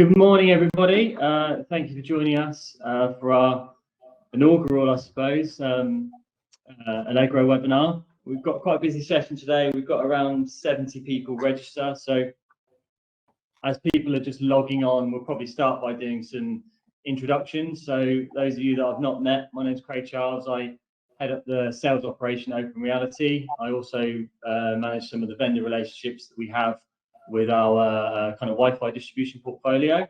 Good morning, everybody. Thank you for joining us for our inaugural, I suppose, Allegro webinar. We've got quite a busy session today. We've got around 70 people register. So as people are just logging on, we'll probably start by doing some introductions. So those of you that I've not met, my name's Craig Charles. I head up the sales operation Open Reality. I also manage some of the vendor relationships that we have with our kind of Wi-Fi distribution portfolio.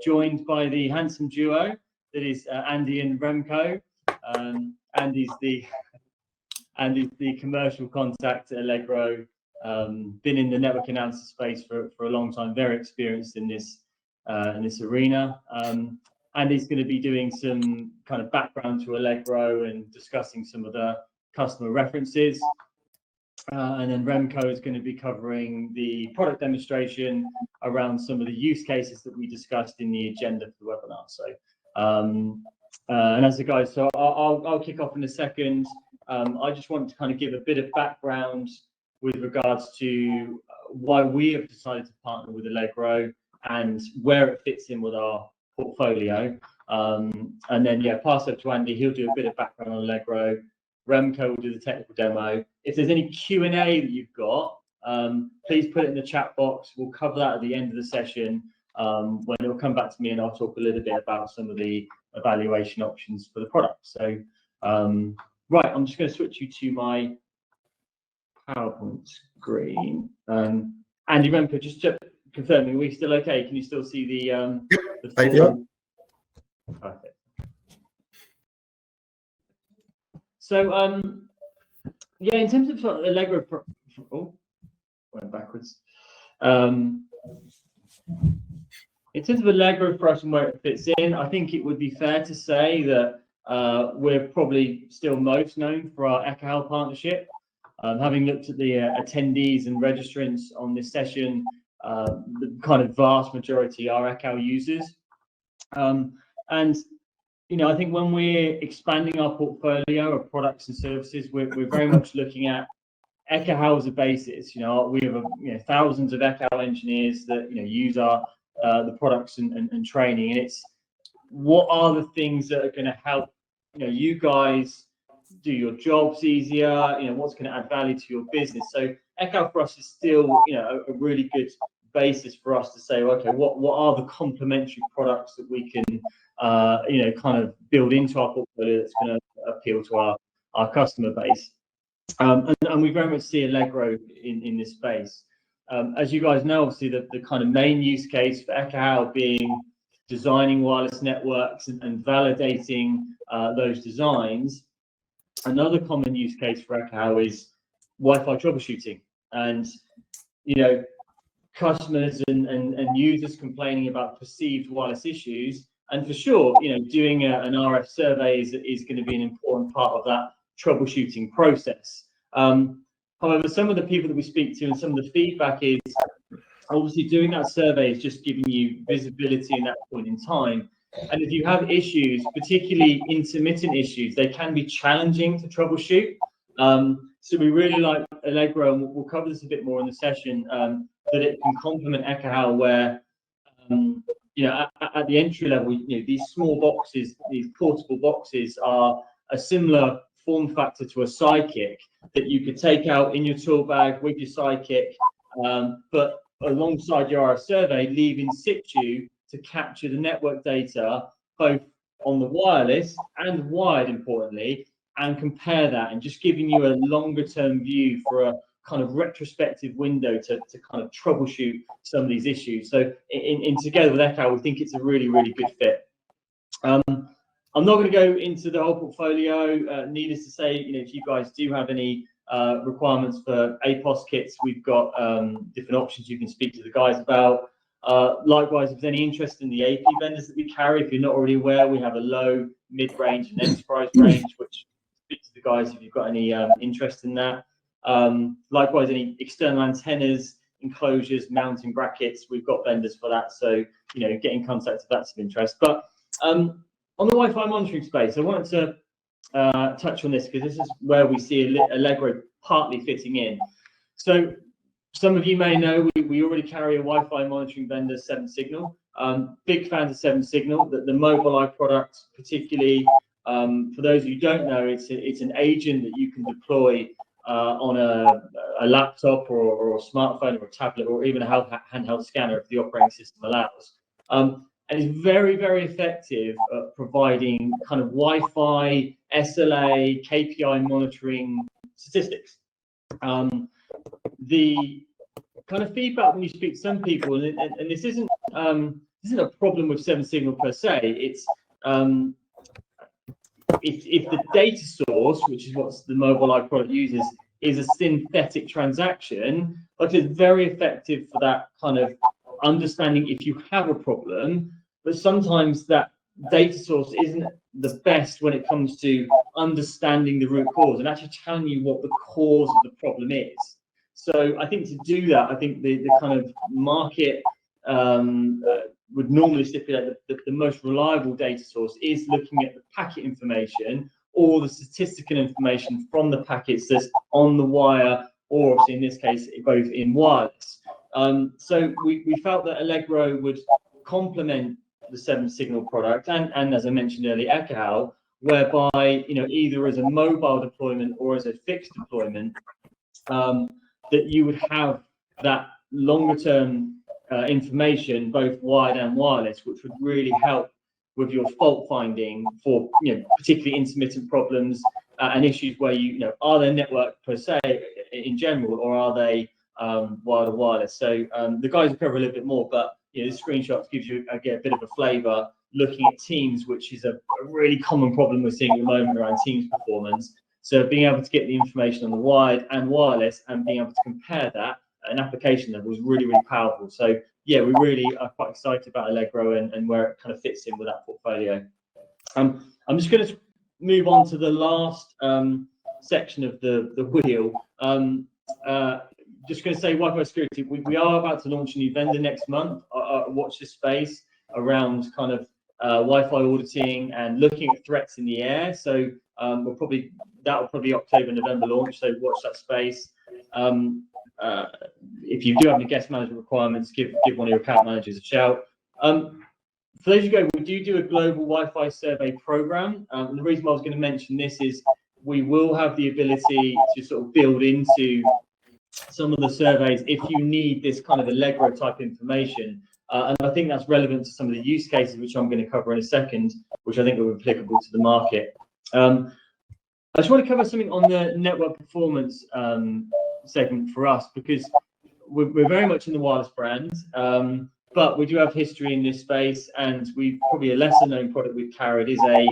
Joined by the handsome duo that is Andy and Remco. Andy's the commercial contact at Allegro, been in the network analysis space for a long time, very experienced in this arena. Andy's going to be doing some kind of background to Allegro and discussing some of the customer references. And then Remco is going to be covering the product demonstration around some of the use cases that we discussed in the agenda for the webinar. So, and as the guys, so I'll kick off in a second. I just want to kind of give a bit of background with regards to why we have decided to partner with Allegro and where it fits in with our portfolio. And then, yeah, pass over to Andy. He'll do a bit of background on Allegro. Remco will do the technical demo. If there's any Q&A that you've got, please put it in the chat box. We'll cover that at the end of the session when it'll come back to me, and I'll talk a little bit about some of the evaluation options for the product. So, right, I'm just going to switch you to my PowerPoint screen. Andy, Remco, just confirming, are we still okay? Can you still see the full? Perfect. So, yeah, in terms of Allegro, went backwards. In terms of Allegro for us and where it fits in, I think it would be fair to say that we're probably still most known for our Ekahau partnership. Having looked at the attendees and registrants on this session, the kind of vast majority are Ekahau users. And you know, I think when we're expanding our portfolio of products and services, we're very much looking at Ekahau as a basis. You know, we have thousands of Ekahau engineers that use our the products and training, and it's what are the things that are going to help you guys do your jobs easier. What's going to add value to your business. So Ekahau for us is still a really good basis for us to say, okay, what are the complementary products that we can kind of build into our portfolio that's going to appeal to our customer base. And we very much see Allegro in this space. As you guys know, obviously the kind of main use case for Ekahau being designing wireless networks and validating those designs. Another common use case for Ekahau is Wi-Fi troubleshooting, and customers and users complaining about perceived wireless issues. And for sure, doing an RF survey is going to be an important part of that troubleshooting process. However, some of the people that we speak to and some of the feedback is obviously doing that survey is just giving you visibility in that point in time. And if you have issues, particularly intermittent issues, they can be challenging to troubleshoot. So we really like Allegro, and we'll cover this a bit more in the session, that it can complement Ekahau where at the entry level, these small boxes, these portable boxes are a similar form factor to a sidekick that you could take out in your tool bag with your sidekick, but alongside your RF survey, leave in situ to capture the network data, both on the wireless and wired, importantly, and compare that, and just giving you a longer term view for a kind of retrospective window to kind of troubleshoot some of these issues. So in together with Ekahau, we think it's a really, really good fit. I'm not going to go into the whole portfolio. Needless to say, if you guys do have any requirements for APOS kits, we've got different options you can speak to the guys about. Likewise, if there's any interest in the AP vendors that we carry, if you're not already aware, we have a low, mid-range and enterprise range, which speak to the guys if you've got any interest in that. Likewise, any external antennas, enclosures, mounting brackets, we've got vendors for that. So, get in contact if that's of interest. But on the Wi-Fi monitoring space, I wanted to touch on this because this is where we see Allegro partly fitting in. So Some of you may know we already carry a Wi-Fi monitoring vendor, 7Signal. Big fans of 7Signal. The Mobileye product, particularly, for those who don't know, it's an agent that you can deploy on a laptop or a smartphone or a tablet or even a handheld scanner if the operating system allows. And it's very, very effective at providing kind of Wi-Fi, SLA, KPI monitoring statistics. The kind of feedback when you speak to some people, and this isn't a problem with 7Signal per se. It's if the data source, which is what the Mobileye product uses, is a synthetic transaction, but it's very effective for that kind of understanding if you have a problem. But sometimes that data source isn't the best when it comes to understanding the root cause and actually telling you what the cause of the problem is. So I think to do that, I think the kind of market would normally stipulate that the most reliable data source is looking at the packet information or the statistical information from the packets that's on the wire, or obviously in this case, both in wireless. So we felt that Allegro would complement the 7Signal product and as I mentioned earlier, Ekahau, whereby, you know, either as a mobile deployment or as a fixed deployment, that you would have that longer term information, both wired and wireless, which would really help with your fault finding for, you know, particularly intermittent problems and issues where you know, are they network per se in general, or are they wired or wireless? So the guys will cover a little bit more, but you know, the screenshots gives you a bit of a flavour looking at Teams, which is a really common problem we're seeing at the moment around Teams performance. So being able to get the information on the wired and wireless and being able to compare that at an application level was really, really powerful. So yeah, we really are quite excited about Allegro and where it kind of fits in with that portfolio. I'm just going to move on to the last section of the wheel. Just going to say Wi-Fi security. We are about to launch a new vendor next month. Watch this space around kind of Wi-Fi auditing and looking at threats in the air. So that will probably be October, November launch. So watch that space. If you do have any guest management requirements, give one of your account managers a shout. For those of you we do a global Wi-Fi survey program. And the reason why I was going to mention this is we will have the ability to sort of build into some of the surveys if you need this kind of Allegro type information. And I think that's relevant to some of the use cases, which I'm going to cover in a second, which I think are applicable to the market. I just want to cover something on the network performance segment for us, because we're very much in the wireless brand, but we do have history in this space, and we probably a lesser known product we've carried is a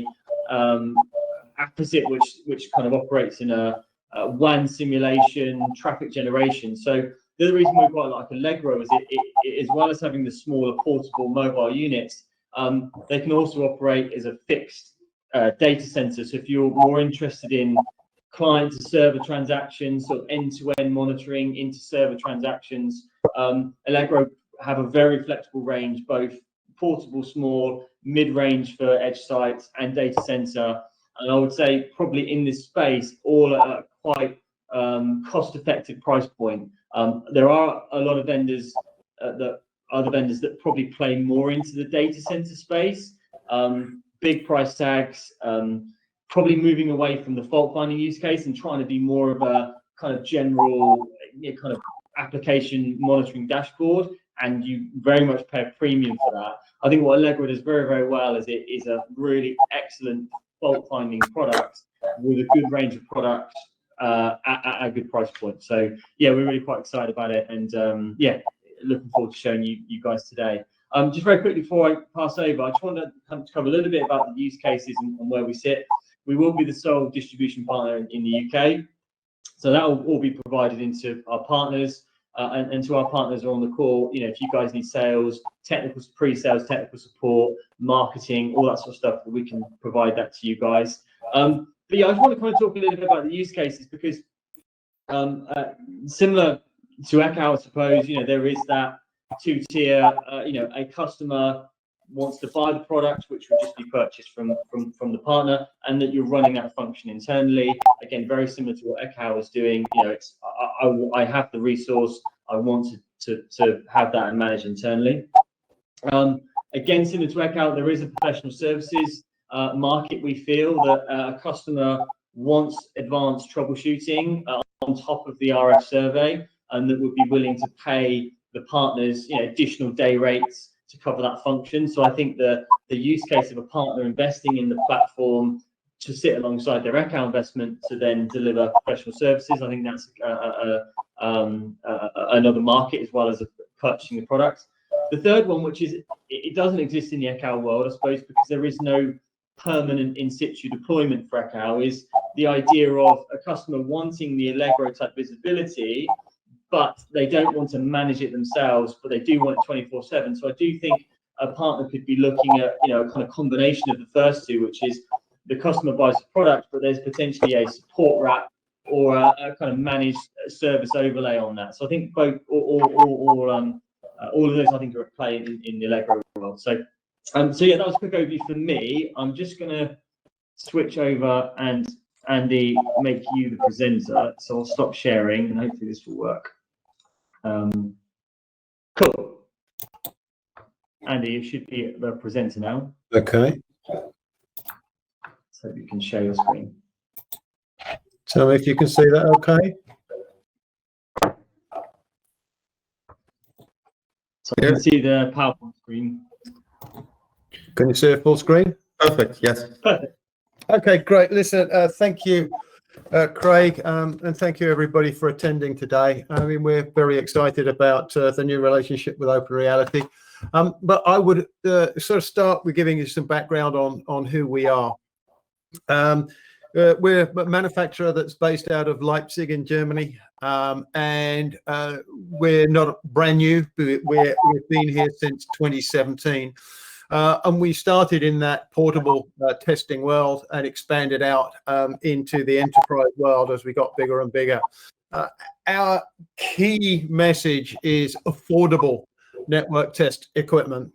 apposite which kind of operates in a WAN simulation, traffic generation. So the other reason we quite like Allegro is it as well as having the smaller portable mobile units, they can also operate as a fixed data center. So if you're more interested in client to server transactions, sort of end-to-end monitoring into server transactions, Allegro have a very flexible range, both portable, small, mid-range for edge sites and data center. And I would say probably in this space, all at a quite cost-effective price point. There are a lot of vendors that probably play more into the data center space, big price tags, probably moving away from the fault finding use case and trying to be more of a kind of general, you know, kind of application monitoring dashboard, and you very much pay a premium for that. I think what Allegro does very, very well is it is a really excellent fault finding product with a good range of products at a good price point. So yeah, we're really quite excited about it, and yeah, looking forward to showing you guys today. Just very quickly before I pass over, I just want to cover a little bit about the use cases and where we sit. We will be the sole distribution partner in the UK, so that will all be provided into our partners, and to our partners are on the call. You know, if you guys need sales, technical pre-sales, technical support, marketing, all that sort of stuff, we can provide that to you guys. But yeah, I just want to kind of talk a little bit about the use cases, because similar to Ekahau, I suppose, you know, there is that two-tier, you know, a customer wants to buy the product, which would just be purchased from the partner, and that you're running that function internally. Again, very similar to what Echo was doing. You know, it's I have the resource, I want to have that and manage internally. Again, similar to Echo, there is a professional services market. We feel that a customer wants advanced troubleshooting on top of the RF survey, and that would be willing to pay the partners, you know, additional day rates to cover that function. So I think the use case of a partner investing in the platform to sit alongside their account investment to then deliver professional services, I think that's another market, as well as purchasing the product. The third one, which is, it doesn't exist in the Echo world, I suppose, because there is no permanent in situ deployment for Echo, is the idea of a customer wanting the Allegro type visibility, but they don't want to manage it themselves, but they do want it 24/7. So I do think a partner could be looking at, you know, a kind of combination of the first two, which is the customer buys the product, but there's potentially a support wrap or a kind of managed service overlay on that. So I think both, all of those, I think, are at play in the Allegro world. So yeah, that was a quick overview for me. I'm just going to switch over and Andy, make you the presenter. So I'll stop sharing, and hopefully this will work. Cool. Andy, you should be the presenter now. Okay. So you can share your screen. Tell me if you can see that okay. So you can see the PowerPoint screen. Can you see a full screen? Perfect, yes. Perfect. Okay, great. Listen, thank you, Craig, and thank you everybody for attending today. I mean, we're very excited about the new relationship with Open Reality. But I would sort of start with giving you some background on who we are. We're a manufacturer that's based out of Leipzig in Germany, and we're not brand new. We've been here since 2017. And we started in that portable testing world and expanded out into the enterprise world as we got bigger and bigger. Our key message is affordable network test equipment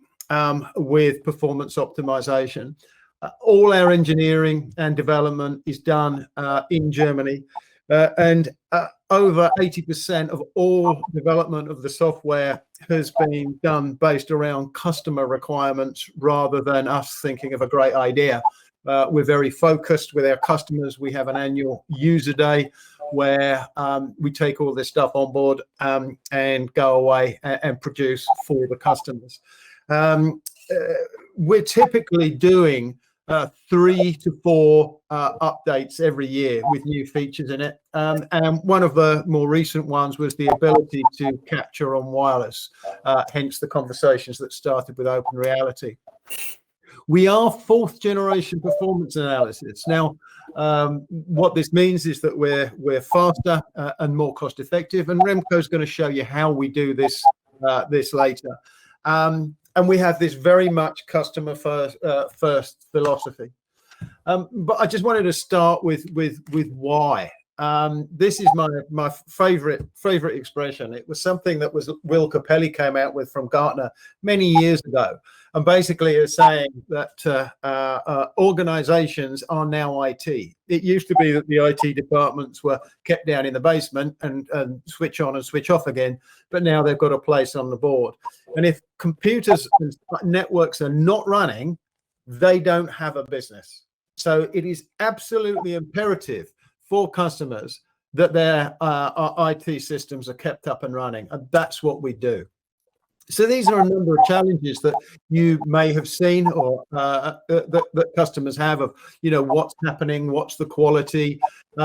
with performance optimization. All our engineering and development is done in Germany, and over 80% of all development of the software has been done based around customer requirements rather than us thinking of a great idea. We're very focused with our customers. We have an annual user day where we take all this stuff on board and go away and produce for the customers. We're typically doing 3 to 4 updates every year with new features in it. And one of the more recent ones was the ability to capture on wireless, hence the conversations that started with Open Reality. We are 4th generation performance analysis. Now, what this means is that we're faster and more cost effective, and Remco's going to show you how we do this later. And we have this very much customer first philosophy. But I just wanted to start with why. This is my favorite expression. It was something that Will Capelli came out with from Gartner many years ago, and basically is saying that organizations are now IT. It used to be that the IT departments were kept down in the basement and switch on and switch off again, but now they've got a place on the board. And if computers and networks are not running, they don't have a business. So it is absolutely imperative for customers that their IT systems are kept up and running, and that's what we do. So these are a number of challenges that you may have seen, or that customers have, of, you know, what's happening, what's the quality,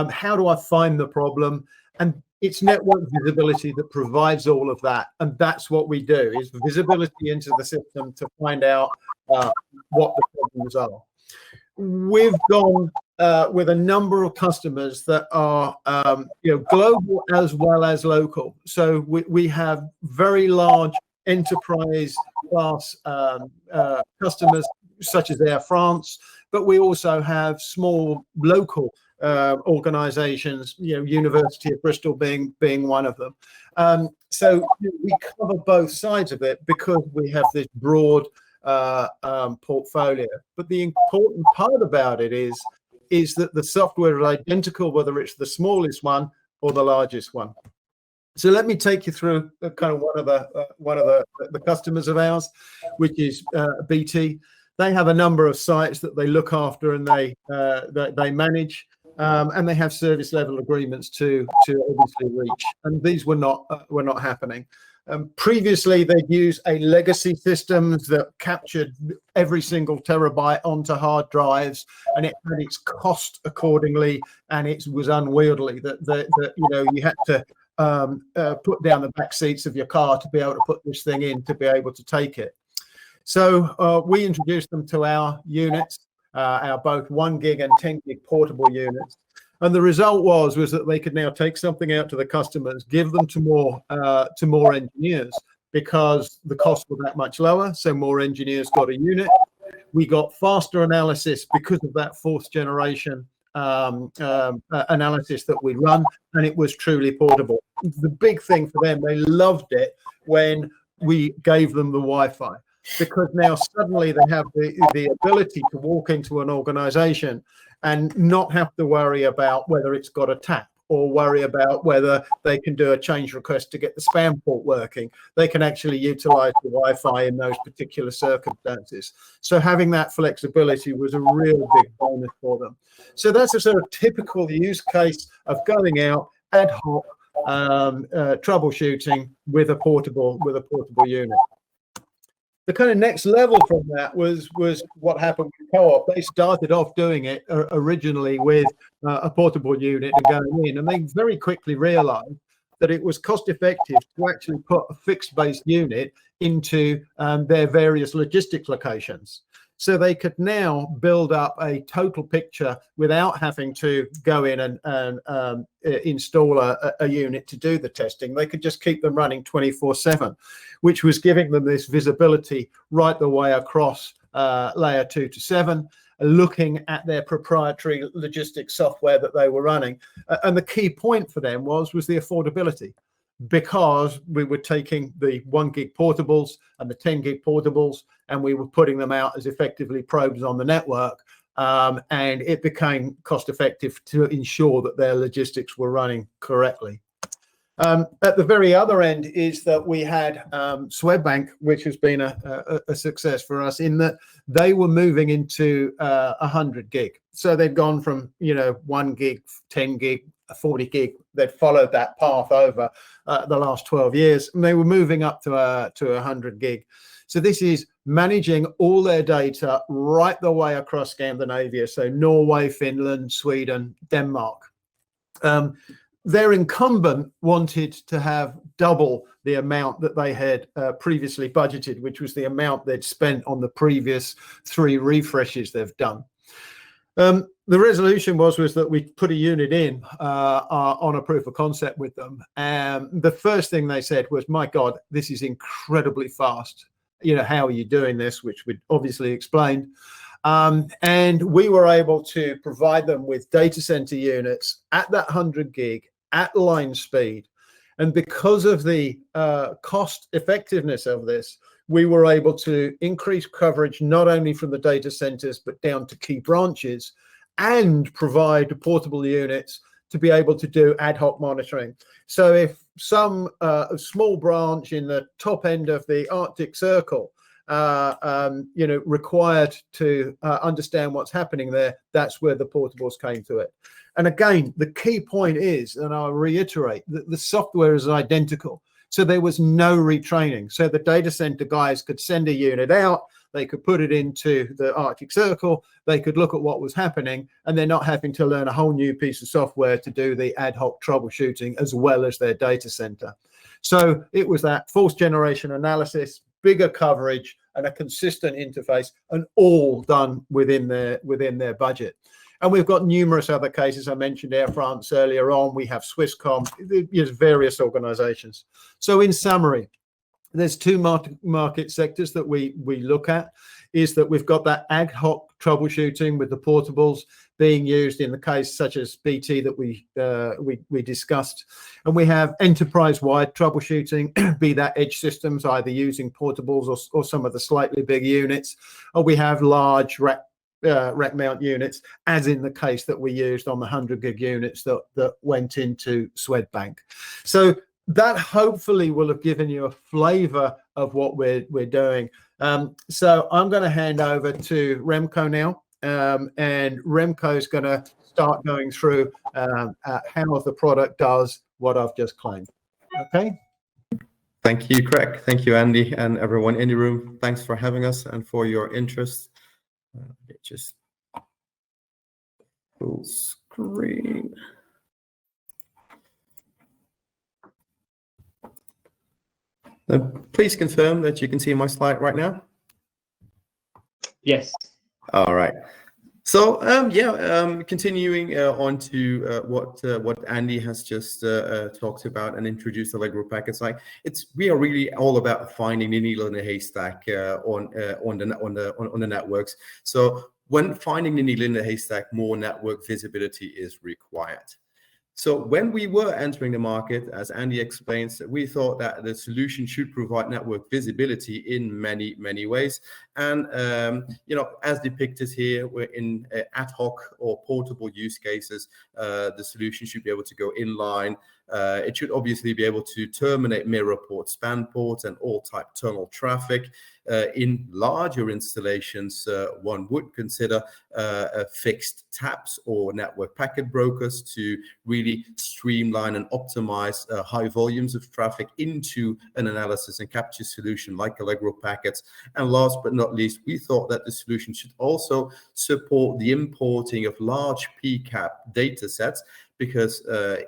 how do I find the problem? And it's network visibility that provides all of that, and that's what we do, is visibility into the system to find out what the problems are. We've gone with a number of customers that are global as well as local. So we have very large enterprise class customers such as Air France, but we also have small local organizations, University of Bristol being one of them. So we cover both sides of it because we have this broad portfolio. But the important part about it is that the software is identical, whether it's the smallest one or the largest one. So let me take you through kind of one of the customers of ours, which is BT. They have a number of sites that they look after and they manage, and they have service level agreements to obviously reach. And these were not happening. Previously, they'd use a legacy systems that captured every single terabyte onto hard drives, and it had its cost accordingly, and it was unwieldy. That you know, you had to put down the back seats of your car to be able to put this thing in to be able to take it. So we introduced them to our units, our both 1 gig and 10 gig portable units. And the result was that they could now take something out to the customers, give them to more engineers, because the costs were that much lower. So more engineers got a unit. We got faster analysis because of that 4th generation analysis that we run, and it was truly portable. The big thing for them, they loved it when we gave them the Wi-Fi, because now suddenly they have the ability to walk into an organization and not have to worry about whether it's got a tap, or worry about whether they can do a change request to get the spam port working. They can actually utilize the Wi-Fi in those particular circumstances. So having that flexibility was a real big bonus for them. So that's a sort of typical use case of going out ad hoc troubleshooting with a portable unit. The kind of next level from that was what happened with Co-op. They started off doing it originally with a portable unit and going in, and they very quickly realized that it was cost effective to actually put a fixed base unit into their various logistics locations. So they could now build up a total picture without having to go in and install a unit to do the testing. They could just keep them running 24/7, which was giving them this visibility right the way across layer 2 to 7, looking at their proprietary logistics software that they were running. And the key point for them was the affordability, because we were taking the 1 gig portables and the 10 gig portables, and we were putting them out as effectively probes on the network. And it became cost effective to ensure that their logistics were running correctly. At the very other end is that we had Swedbank, which has been a success for us, in that they were moving into 100 gig. So they'd gone from 1 gig, 10 gig, 40 gig. They'd followed that path over the last 12 years, and they were moving up to 100 gig. So this is managing all their data right the way across Scandinavia. So Norway, Finland, Sweden, Denmark. Their incumbent wanted to have double the amount that they had previously budgeted, which was the amount they'd spent on the previous 3 refreshes they've done. The resolution was that we put a unit in on a proof of concept with them. And the first thing they said was, "My God, this is incredibly fast. How are you doing this?" Which we obviously explained. And we were able to provide them with data center units at that 100 gig at line speed. And because of the cost effectiveness of this, we were able to increase coverage not only from the data centers, but down to key branches, and provide portable units to be able to do ad hoc monitoring. So if some small branch in the top end of the Arctic Circle required to understand what's happening there, that's where the portables came to it. And again, the key point is, and I'll reiterate, that the software is identical. So there was no retraining. So the data center guys could send a unit out, they could put it into the Arctic Circle, they could look at what was happening, and they're not having to learn a whole new piece of software to do the ad hoc troubleshooting as well as their data center. So it was that 4th generation analysis, bigger coverage, and a consistent interface, and all done within their budget. And we've got numerous other cases. I mentioned Air France earlier on. We have Swisscom, various organizations. So in summary, there's two market sectors that we look at. Is that we've got that ad hoc troubleshooting with the portables being used in the case such as BT that we discussed, and we have enterprise-wide troubleshooting, be that edge systems either using portables or some of the slightly bigger units, or we have large rack mount units, as in the case that we used on the 100 gig units that went into Swedbank. So that hopefully will have given you a flavor of what we're doing. So I'm going to hand over to Remco now, and Remco is going to start going through how the product does what I've just claimed. Okay. Thank you, Craig. Thank you, Andy, and everyone in the room. Thanks for having us and for your interest. Just full screen. Please confirm that you can see my slide right now. Yes. All right. So continuing on to what Andy has just talked about and introduced Allegro Packets. We are really all about finding the needle in the haystack on the networks. So when finding the needle in the haystack, more network visibility is required. So when we were entering the market, as Andy explains, we thought that the solution should provide network visibility in many, many ways. And, as depicted here, we're in ad hoc or portable use cases. The solution should be able to go inline. It should obviously be able to terminate mirror ports, span ports, and all type tunnel traffic. In larger installations, one would consider fixed taps or network packet brokers to really streamline and optimize high volumes of traffic into an analysis and capture solution like Allegro Packets. And last but not least, we thought that the solution should also support the importing of large PCAP data sets, because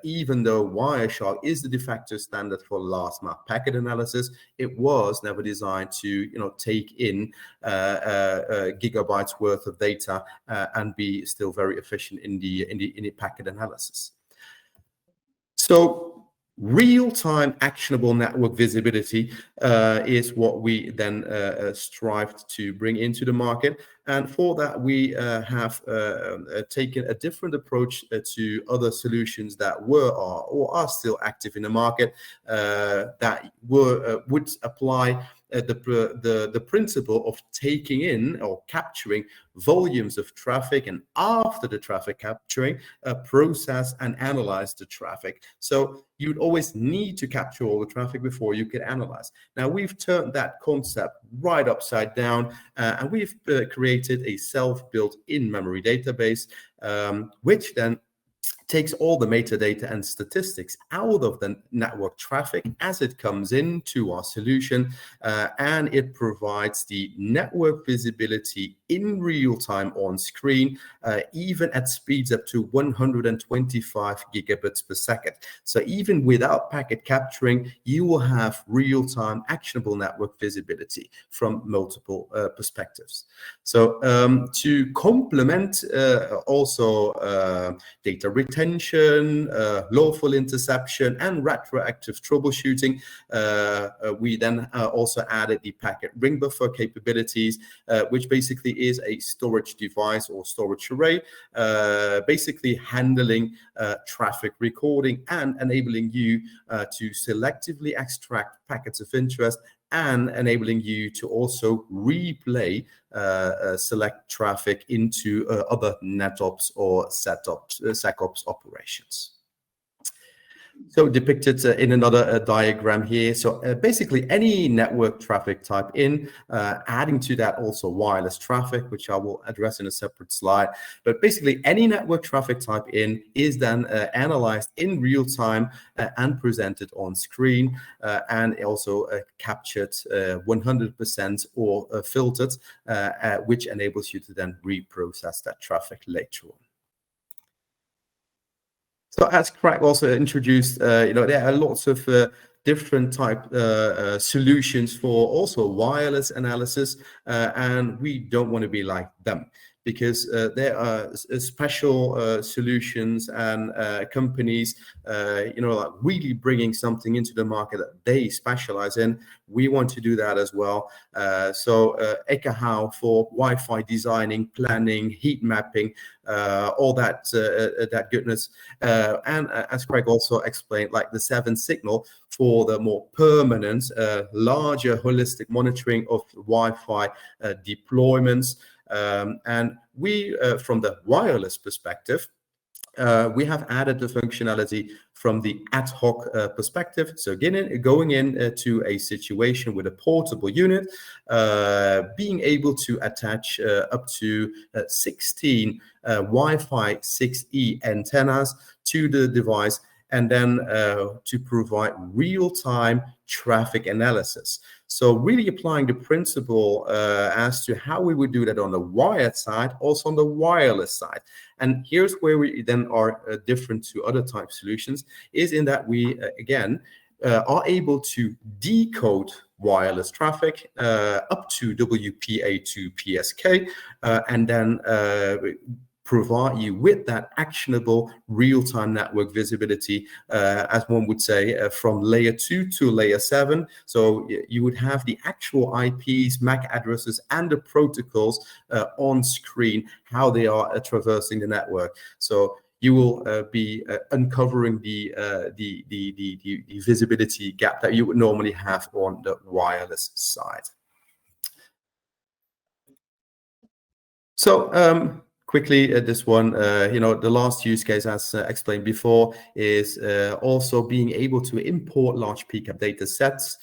even though Wireshark is the de facto standard for last mile packet analysis, it was never designed to take in gigabytes worth of data and be still very efficient in the packet analysis. So real-time actionable network visibility is what we then strived to bring into the market. And for that, we have taken a different approach to other solutions that were or are still active in the market that would apply the principle of taking in or capturing volumes of traffic, and after the traffic capturing, process and analyze the traffic. So you'd always need to capture all the traffic before you could analyze. Now we've turned that concept right upside down, and we've created a self-built in-memory database, which then takes all the metadata and statistics out of the network traffic as it comes into our solution, and it provides the network visibility in real time on screen, even at speeds up to 125 gigabits per second. So even without packet capturing, you will have real-time actionable network visibility from multiple perspectives. So to complement also data retention, lawful interception, and retroactive troubleshooting, we then also added the packet ring buffer capabilities, which basically is a storage device or storage array, basically handling traffic recording and enabling you to selectively extract packets of interest, and enabling you to also replay select traffic into other NetOps or SecOps operations. So depicted in another diagram here. So basically any network traffic type in, adding to that also wireless traffic, which I will address in a separate slide. But basically any network traffic type in is then analyzed in real time and presented on screen, and also captured 100% or filtered, which enables you to then reprocess that traffic later on. So as Craig also introduced, there are lots of different type solutions for also wireless analysis, and we don't want to be like them. because there are special solutions and companies, like really bringing something into the market that they specialize in. We want to do that as well. So Ekahau for Wi-Fi designing, planning, heat mapping, all that goodness. And as Craig also explained, like the 7 Signal for the more permanent, larger holistic monitoring of Wi-Fi deployments. And we, from the wireless perspective, we have added the functionality from the ad hoc perspective. So again, going into a situation with a portable unit, being able to attach up to 16 Wi-Fi 6E antennas to the device, and then to provide real-time traffic analysis. So really applying the principle as to how we would do that on the wired side, also on the wireless side. And here's where we then are different to other type solutions, is in that we, again, are able to decode wireless traffic up to WPA to PSK, and then provide you with that actionable real-time network visibility, as one would say, from layer 2 to layer 7. So you would have the actual IPs, MAC addresses, and the protocols on screen, how they are traversing the network. So you will be uncovering the visibility gap that you would normally have on the wireless side. So quickly, this one, the last use case, as explained before, is also being able to import large PCAP data sets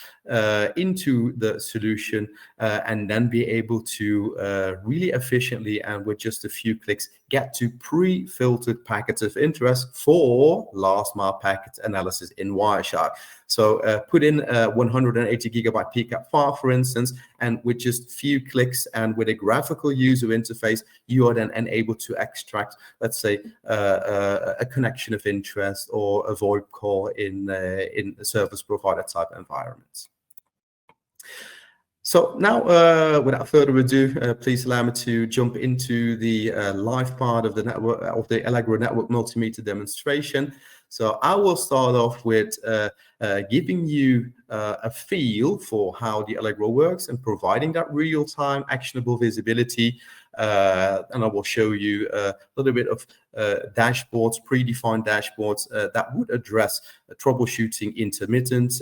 into the solution, and then be able to really efficiently and with just a few clicks get to pre-filtered packets of interest for last mile packet analysis in Wireshark. So put in a 180 gigabyte PCAP file, for instance, and with just few clicks and with a graphical user interface, you are then able to extract, let's say, a connection of interest or a VoIP call in a service provider type environments. So now, without further ado, please allow me to jump into the live part of the network, of the Allegro Network Multimeter demonstration. So I will start off with giving you a feel for how the Allegro works and providing that real-time actionable visibility. And I will show you a little bit of dashboards, predefined dashboards that would address troubleshooting intermittent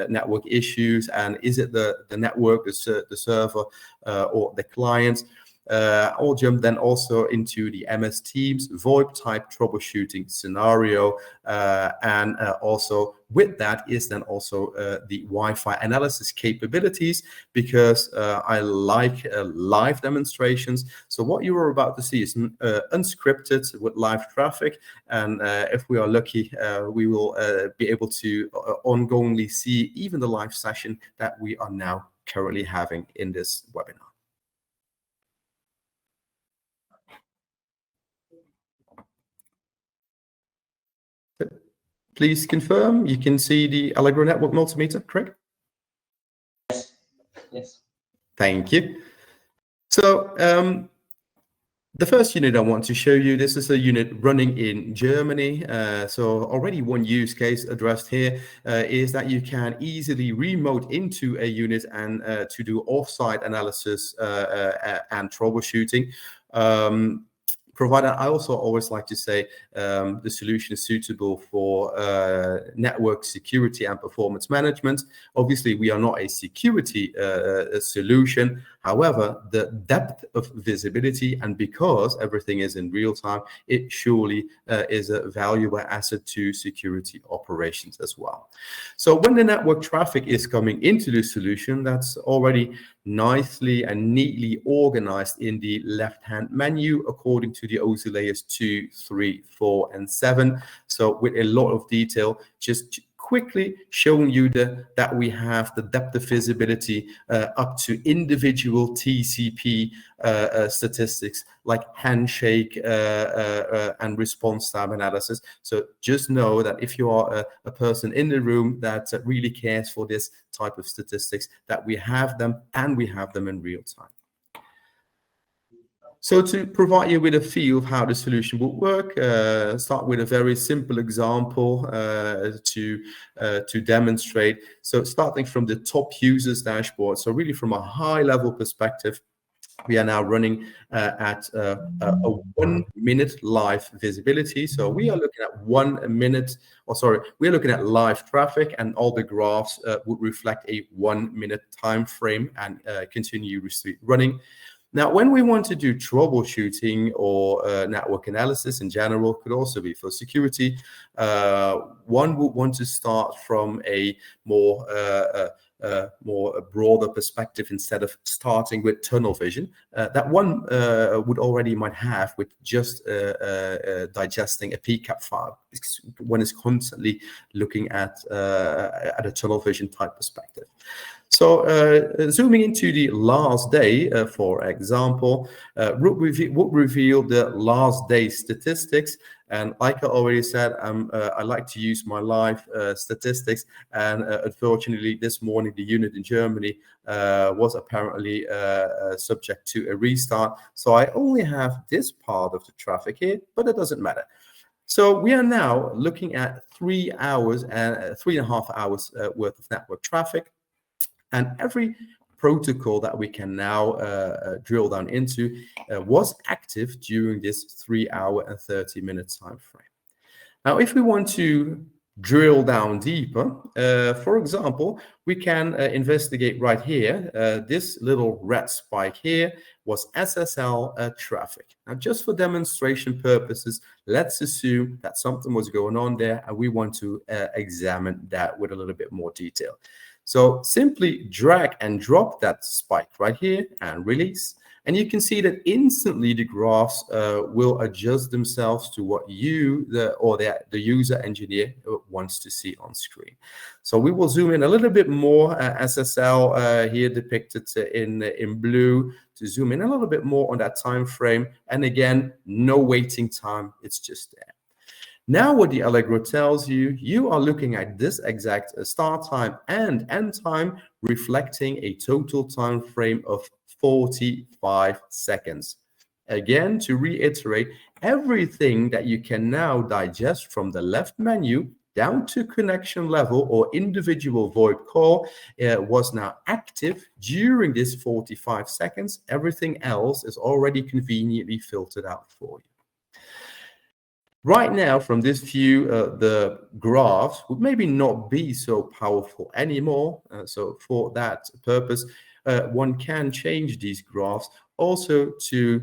network issues, and is it the network, the server, or the client. I'll jump then also into the MS Teams VoIP type troubleshooting scenario, and also with that is then also the Wi-Fi analysis capabilities, because I like live demonstrations. So what you are about to see is unscripted with live traffic, and if we are lucky, we will be able to ongoingly see even the live session that we are now currently having in this webinar. Please confirm you can see the Allegro Network Multimeter, Craig? Yes. Yes. Thank you. So the first unit I want to show you, this is a unit running in Germany. So already one use case addressed here is that you can easily remote into a unit and to do off-site analysis and troubleshooting. Provided, I also always like to say the solution is suitable for network security and performance management. Obviously, we are not a security solution. However, the depth of visibility, and because everything is in real time, it surely is a valuable asset to security operations as well. So when the network traffic is coming into the solution, that's already nicely and neatly organized in the left-hand menu according to the OSI layers 2, 3, 4, and 7. So with a lot of detail, just quickly showing you that we have the depth of visibility up to individual TCP statistics like handshake and response time analysis. So just know that if you are a person in the room that really cares for this type of statistics, that we have them, and we have them in real time. So to provide you with a feel of how the solution will work, start with a very simple example to demonstrate. So starting from the top users dashboard, so really from a high level perspective, we are now running at a 1 minute live visibility. So we are looking at 1 minute, or sorry, we're looking at live traffic, and all the graphs would reflect a 1 minute time frame and continuously running. Now, when we want to do troubleshooting or network analysis in general, could also be for security, one would want to start from a more broader perspective instead of starting with tunnel vision that one would already might have with just digesting a PCAP file. One is constantly looking at a tunnel vision type perspective. So zooming into the last day, for example, would reveal the last day statistics. And like I already said, I like to use my live statistics. And unfortunately, this morning, the unit in Germany was apparently subject to a restart. So I only have this part of the traffic here, but it doesn't matter. So we are now looking at 3 hours and 3.5 hours worth of network traffic. And every protocol that we can now drill down into was active during this 3 hour and 30 minute time frame. Now, if we want to drill down deeper, for example, we can investigate right here. This little red spike here was SSL traffic. Now, just for demonstration purposes, let's assume that something was going on there, and we want to examine that with a little bit more detail. So simply drag and drop that spike right here and release. And you can see that instantly the graphs will adjust themselves to what you, the user engineer, wants to see on screen. So we will zoom in a little bit more, SSL here depicted in blue, to zoom in a little bit more on that time frame. And again, no waiting time, it's just there. Now what the Allegro tells you, you are looking at this exact start time and end time, reflecting a total time frame of 45 seconds. Again, to reiterate, everything that you can now digest from the left menu down to connection level or individual VoIP call was now active during this 45 seconds. Everything else is already conveniently filtered out for you. Right now, from this view, the graphs would maybe not be so powerful anymore. So for that purpose, one can change these graphs also to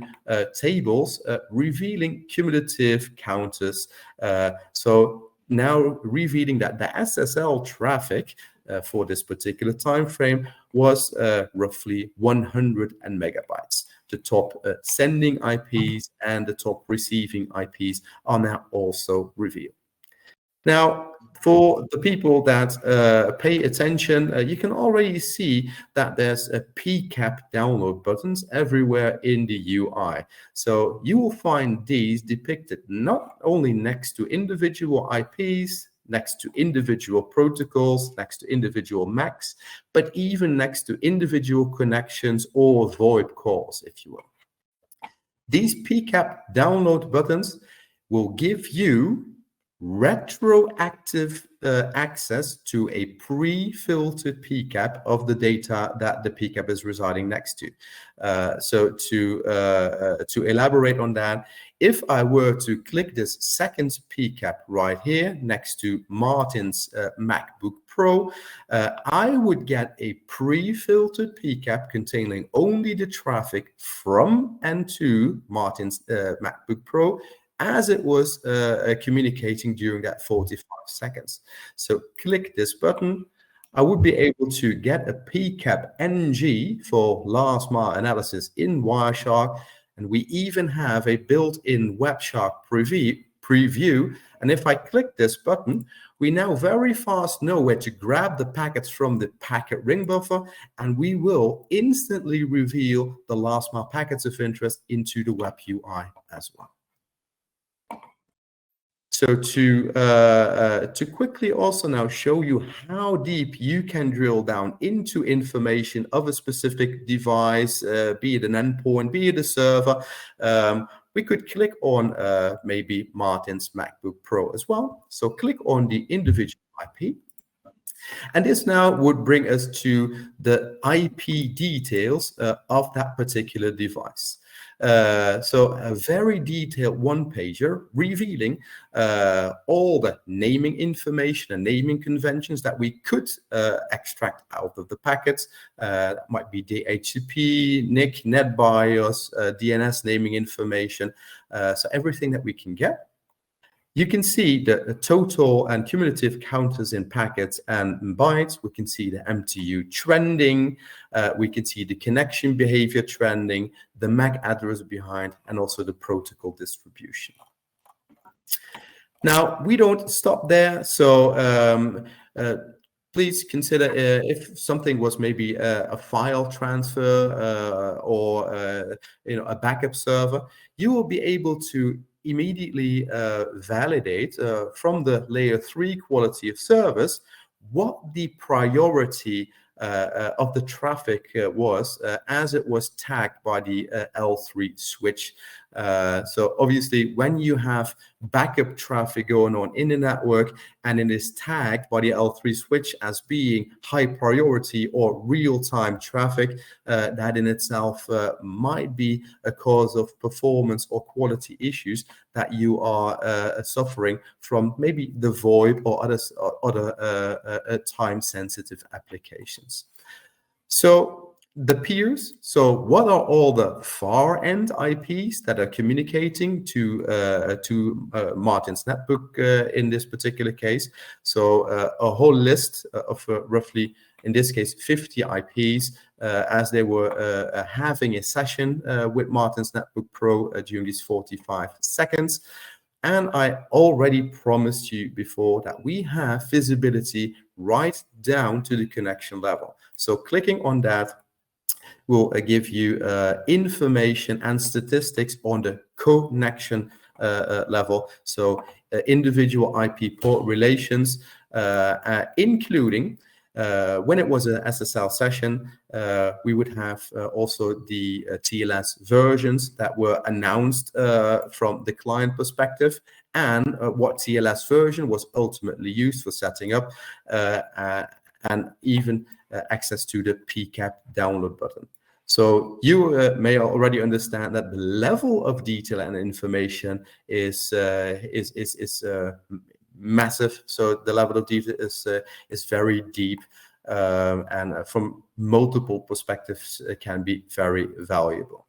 tables revealing cumulative counters. So now revealing that the SSL traffic for this particular time frame was roughly 100 megabytes. The top sending IPs and the top receiving IPs are now also revealed. Now, for the people that pay attention, you can already see that there's a PCAP download buttons everywhere in the UI. So you will find these depicted not only next to individual IPs, next to individual protocols, next to individual MACs, but even next to individual connections or VoIP calls, if you will. These PCAP download buttons will give you retroactive access to a pre-filtered PCAP of the data that the PCAP is residing next to. So to elaborate on that, if I were to click this second PCAP right here next to Martin's MacBook Pro, I would get a pre-filtered PCAP containing only the traffic from and to Martin's MacBook Pro as it was communicating during that 45 seconds. So click this button. I would be able to get a PCAP NG for last mile analysis in Wireshark. And we even have a built-in WebShark preview. And if I click this button, we now very fast know where to grab the packets from the packet ring buffer, and we will instantly reveal the last mile packets of interest into the web UI as well. So to quickly also now show you how deep you can drill down into information of a specific device, be it an endpoint, be it a server, we could click on maybe Martin's MacBook Pro as well. So click on the individual IP. And this now would bring us to the IP details of that particular device. So a very detailed one-pager revealing all the naming information and naming conventions that we could extract out of the packets. That might be DHCP, NIC, NetBIOS, DNS naming information, so everything that we can get. You can see the total and cumulative counters in packets and bytes. We can see the MTU trending. We can see the connection behavior trending, the MAC address behind, and also the protocol distribution. Now, we don't stop there. So please consider if something was maybe a file transfer or a backup server, you will be able to immediately validate from the layer 3 quality of service what the priority of the traffic was as it was tagged by the L3 switch. So obviously, when you have backup traffic going on in the network and it is tagged by the L3 switch as being high priority or real-time traffic, that in itself might be a cause of performance or quality issues that you are suffering from maybe the VoIP or other time-sensitive applications. So the peers, so what are all the far end IPs that are communicating to Martin's netbook in this particular case? So a whole list of roughly, in this case, 50 IPs as they were having a session with Martin's Netbook Pro during these 45 seconds. And I already promised you before that we have visibility right down to the connection level. So clicking on that will give you information and statistics on the connection level. So individual IP port relations, including when it was an SSL session, we would have also the TLS versions that were announced from the client perspective, and what TLS version was ultimately used for setting up, and even access to the PCAP download button. So you may already understand that the level of detail and information is massive. So the level of detail is very deep, and from multiple perspectives, it can be very valuable.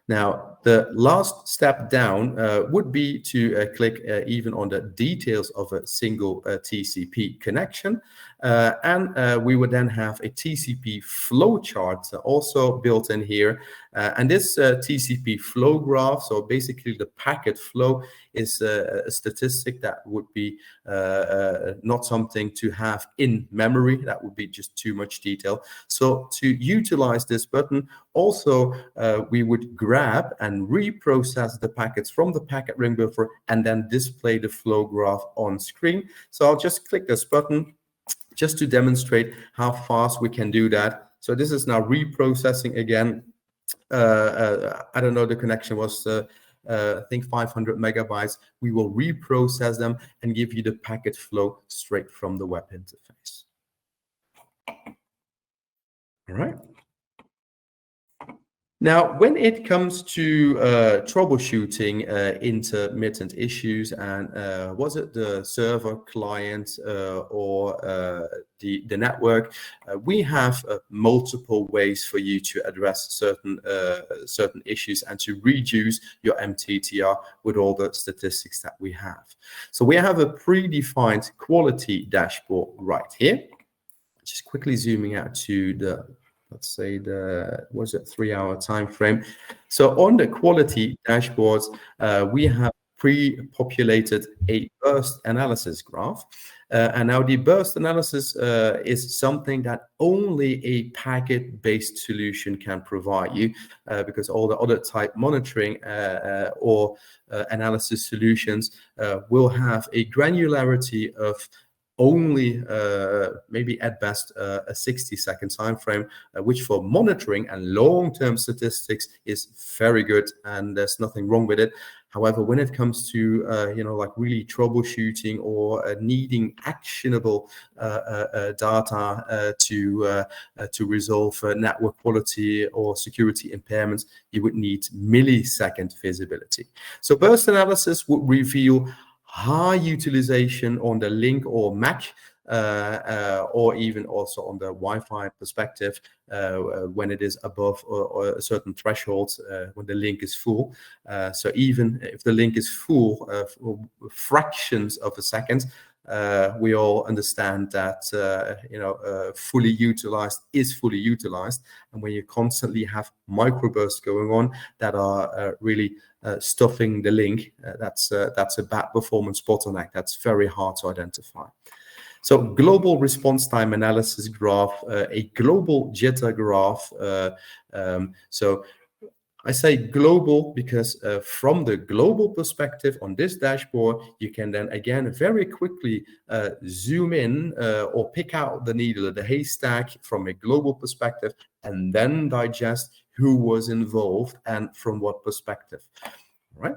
Now, the last step down would be to click even on the details of a single TCP connection. And we would then have a TCP flow chart also built in here. And this TCP flow graph, so basically the packet flow, is a statistic that would be not something to have in memory. That would be just too much detail. So to utilize this button, also we would grab and reprocess the packets from the packet ring buffer and then display the flow graph on screen. So I'll just click this button just to demonstrate how fast we can do that. So this is now reprocessing again. I don't know, the connection was I think 500 megabytes. We will reprocess them and give you the packet flow straight from the web interface. All right. Now, when it comes to troubleshooting intermittent issues, and was it the server, client, or the network, we have multiple ways for you to address certain issues and to reduce your MTTR with all the statistics that we have. So we have a predefined quality dashboard right here. Just quickly zooming out to the, let's say, was it 3-hour time frame. So on the quality dashboards, we have pre-populated a burst analysis graph. And now the burst analysis is something that only a packet-based solution can provide you, because all the other type monitoring or analysis solutions will have a granularity of only maybe at best a 60-second time frame, which for monitoring and long-term statistics is very good, and there's nothing wrong with it. However, when it comes to like really troubleshooting or needing actionable data to resolve network quality or security impairments, you would need millisecond visibility. So burst analysis would reveal high utilization on the link or MAC, or even also on the Wi-Fi perspective, when it is above or a certain threshold, when the link is full. So even if the link is full for fractions of a second, we all understand that fully utilized is fully utilized. And when you constantly have microbursts going on that are really stuffing the link, that's a bad performance bottleneck. That's very hard to identify. So global response time analysis graph, a global jitter graph. So I say global because from the global perspective on this dashboard, you can then again very quickly zoom in or pick out the needle of the haystack from a global perspective, and then digest who was involved and from what perspective, right?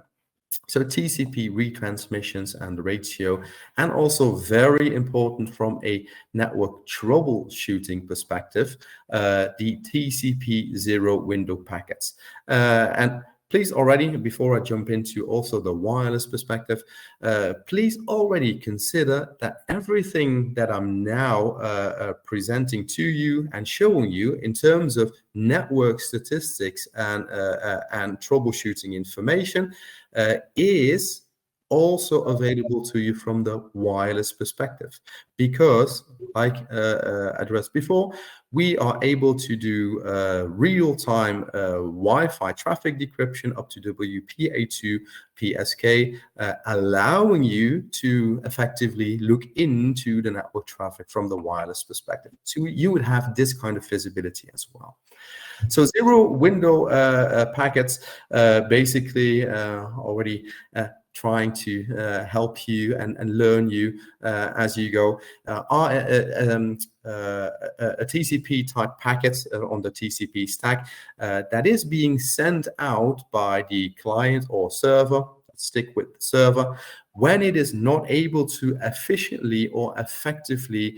So TCP retransmissions and ratio, and also very important from a network troubleshooting perspective, the TCP zero window packets. And please already, before I jump into also the wireless perspective, please already consider that everything that I'm now presenting to you and showing you in terms of network statistics and troubleshooting information is also available to you from the wireless perspective, because like addressed before, we are able to do real-time Wi-Fi traffic decryption up to WPA2 PSK, allowing you to effectively look into the network traffic from the wireless perspective. So you would have this kind of visibility as well. So zero window packets, basically already trying to help you and learn you as you go, are a TCP type packet on the TCP stack that is being sent out by the client or server. Stick with the server when it is not able to efficiently or effectively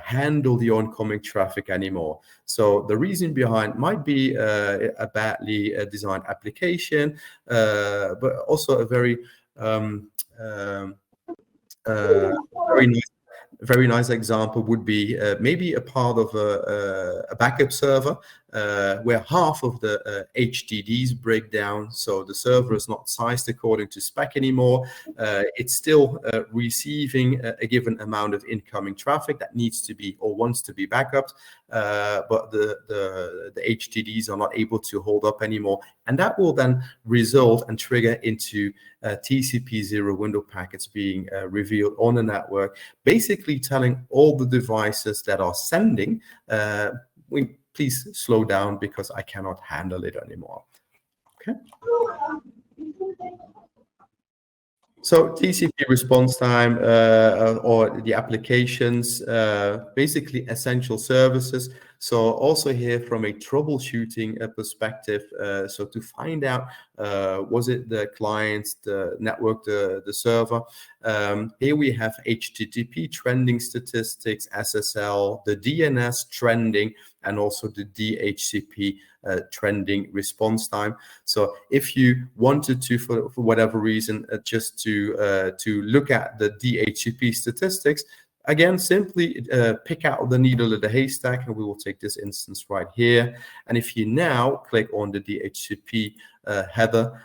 handle the oncoming traffic anymore. So the reason behind might be a badly designed application, but also a very very nice example would be maybe a part of a backup server where half of the HDDs break down, so the server is not sized according to spec anymore. It's still receiving a given amount of incoming traffic that needs to be or wants to be backupped, but the HDDs are not able to hold up anymore, and that will then result and trigger into TCP zero window packets being revealed on the network, basically telling all the devices that are sending, please slow down because I cannot handle it anymore. Okay. So TCP response time or the applications, basically essential services. So also here from a troubleshooting perspective, so to find out, was it the client, the network, the server? Here we have HTTP trending statistics, SSL, the DNS trending, and also the DHCP trending response time. So if you wanted to, for whatever reason, just to look at the DHCP statistics, again, simply pick out the needle of the haystack, and we will take this instance right here. And if you now click on the DHCP header,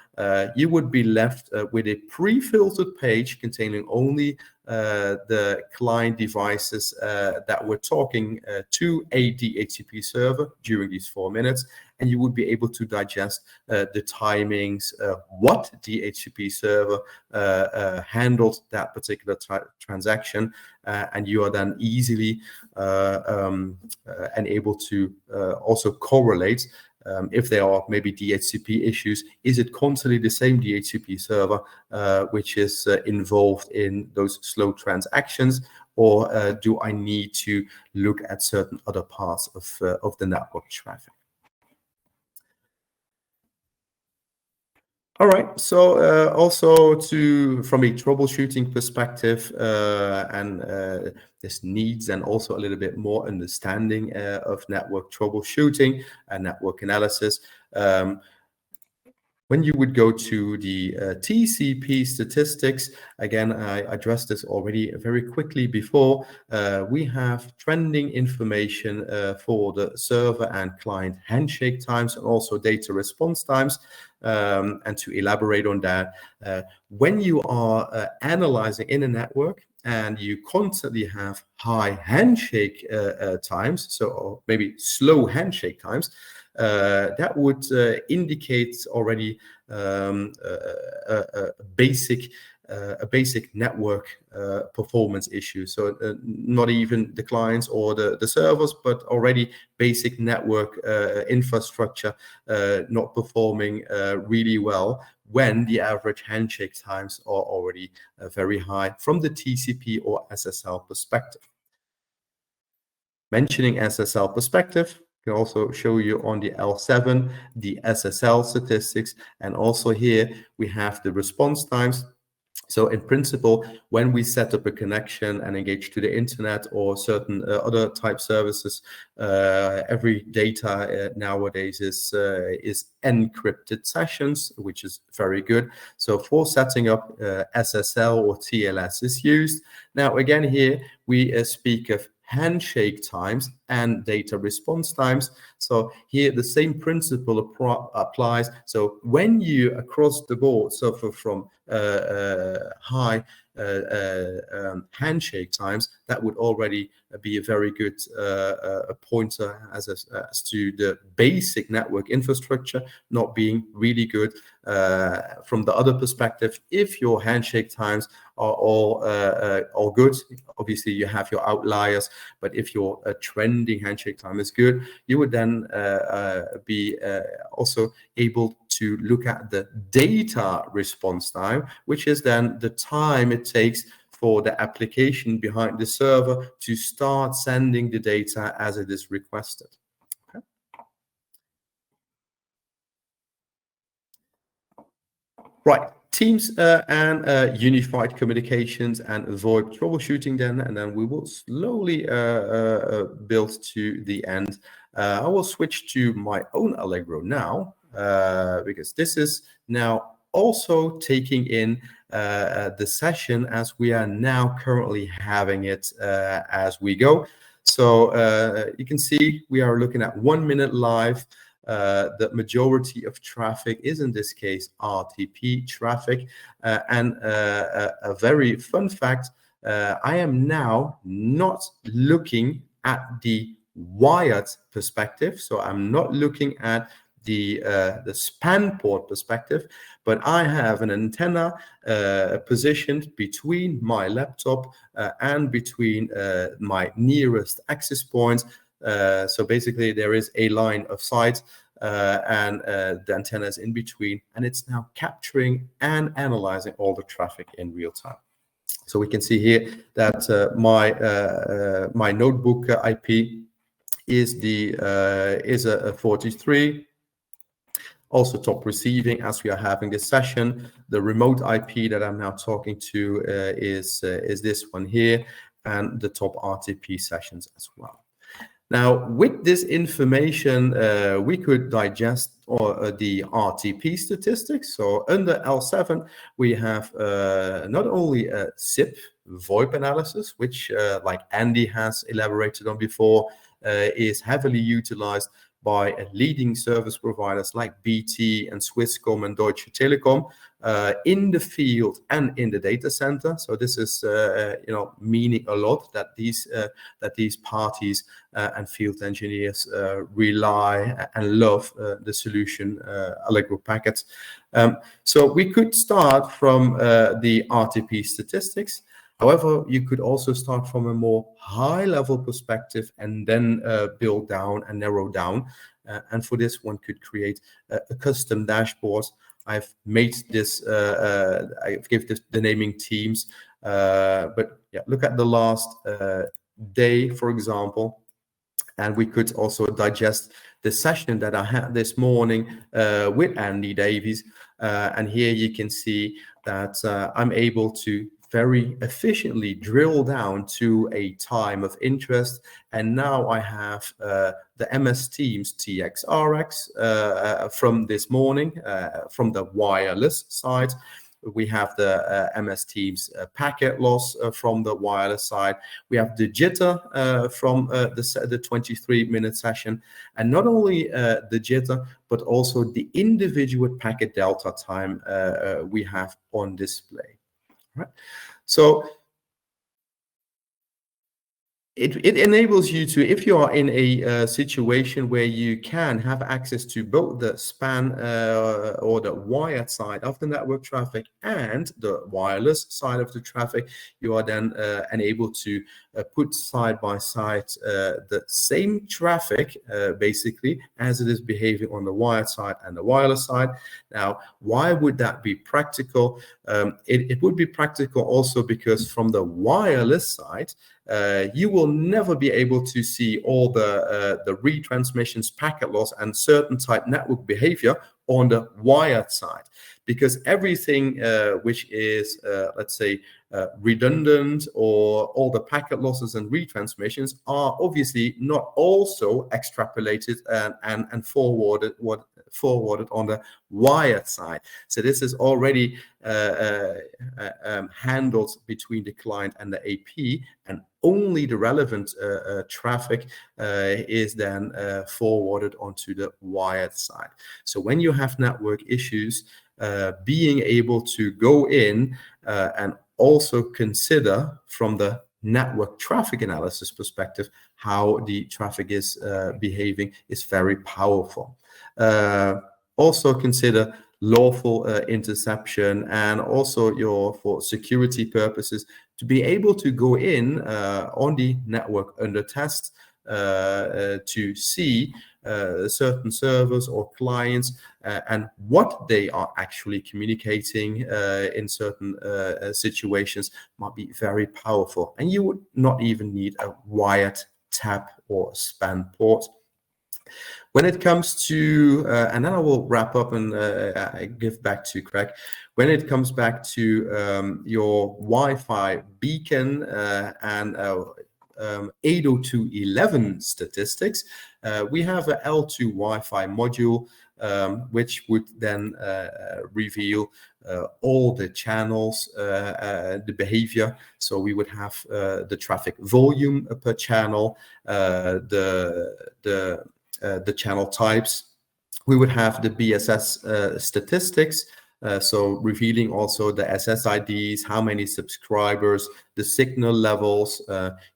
you would be left with a pre-filtered page containing only the client devices that were talking to a DHCP server during these 4 minutes, and you would be able to digest the timings, what DHCP server handled that particular transaction, and you are then easily and able to also correlate if there are maybe DHCP issues. Is it constantly the same DHCP server which is involved in those slow transactions, or do I need to look at certain other parts of the network traffic? All right, so also from a troubleshooting perspective, and this needs and also a little bit more understanding of network troubleshooting and network analysis. When you would go to the TCP statistics, again, I addressed this already very quickly before. We have trending information for the server and client handshake times and also data response times. And to elaborate on that, when you are analyzing in a network and you constantly have high handshake times, so maybe slow handshake times, that would indicate already a basic network performance issue. So not even the clients or the servers, but already basic network infrastructure not performing really well when the average handshake times are already very high from the TCP or SSL perspective. Mentioning SSL perspective, can also show you on the L7 the SSL statistics, and also here we have the response times. So in principle, when we set up a connection and engage to the internet or certain other type services, every data nowadays is encrypted sessions, which is very good. So for setting up SSL or TLS is used. Now again here we speak of handshake times and data response times. So here the same principle applies. So when you across the board suffer from high handshake times, that would already be a very good pointer as to the basic network infrastructure not being really good. From the other perspective, if your handshake times are all good, obviously you have your outliers, but if your trending handshake time is good, you would then be also able to look at the data response time, which is then the time it takes for the application behind the server to start sending the data as it is requested. Okay. Right. Teams and unified communications and VoIP troubleshooting then, and then we will slowly build to the end. I will switch to my own Allegro now, because this is now also taking in the session as we are now currently having it as we go. So you can see we are looking at 1 minute live. The majority of traffic is in this case RTP traffic, and a very fun fact, I am now not looking at the wired perspective, so I'm not looking at the span port perspective, but I have an antenna positioned between my laptop and between my nearest access points. So basically there is a line of sight and the antenna is in between, and it's now capturing and analyzing all the traffic in real time. So we can see here that my notebook IP is a 43. Also top receiving as we are having this session. The remote IP that I'm now talking to is this one here, and the top RTP sessions as well. Now, with this information, we could digest the RTP statistics. So under L7, we have not only a SIP VoIP analysis, which like Andy has elaborated on before, is heavily utilized, by leading service providers like BT and Swisscom and Deutsche Telekom in the field and in the data center. So this is meaning a lot that these parties and field engineers rely and love the solution Allegro Packets. So we could start from the RTP statistics. However, you could also start from a more high-level perspective and then build down and narrow down. And for this, one could create a custom dashboard. I've made this, I've given this the naming teams, but yeah, look at the last day, for example, and we could also digest the session that I had this morning with Andy Davies. And here you can see that I'm able to very efficiently drill down to a time of interest. And now I have the MS Teams TXRX from this morning, from the wireless side. We have the MS Teams packet loss from the wireless side. We have the jitter from the 23-minute session. And not only the jitter, but also the individual packet delta time we have on display. Right. So it enables you to, if you are in a situation where you can have access to both the span or the wired side of the network traffic and the wireless side of the traffic, you are then enabled to put side by side the same traffic basically as it is behaving on the wired side and the wireless side. Now, why would that be practical? It would be practical also because from the wireless side, you will never be able to see all the retransmissions, packet loss, and certain type network behavior on the wired side, because everything which is, let's say, redundant, or all the packet losses and retransmissions are obviously not also extrapolated and forwarded on the wired side. So this is already handled between the client and the AP, and only the relevant traffic is then forwarded onto the wired side. So when you have network issues, being able to go in and also consider from the network traffic analysis perspective how the traffic is behaving is very powerful. Also consider lawful interception, and also for security purposes, to be able to go in on the network under test to see certain servers or clients and what they are actually communicating in certain situations might be very powerful. And you would not even need a wired tap or span port. When it comes to, and then I will wrap up and I give back to Craig. When it comes back to your Wi-Fi beacon and 802.11 statistics, we have a L2 Wi-Fi module, which would then reveal all the channels, the behavior. So we would have the traffic volume per channel, the channel types. We would have the BSS statistics, so revealing also the SSIDs, how many subscribers, the signal levels.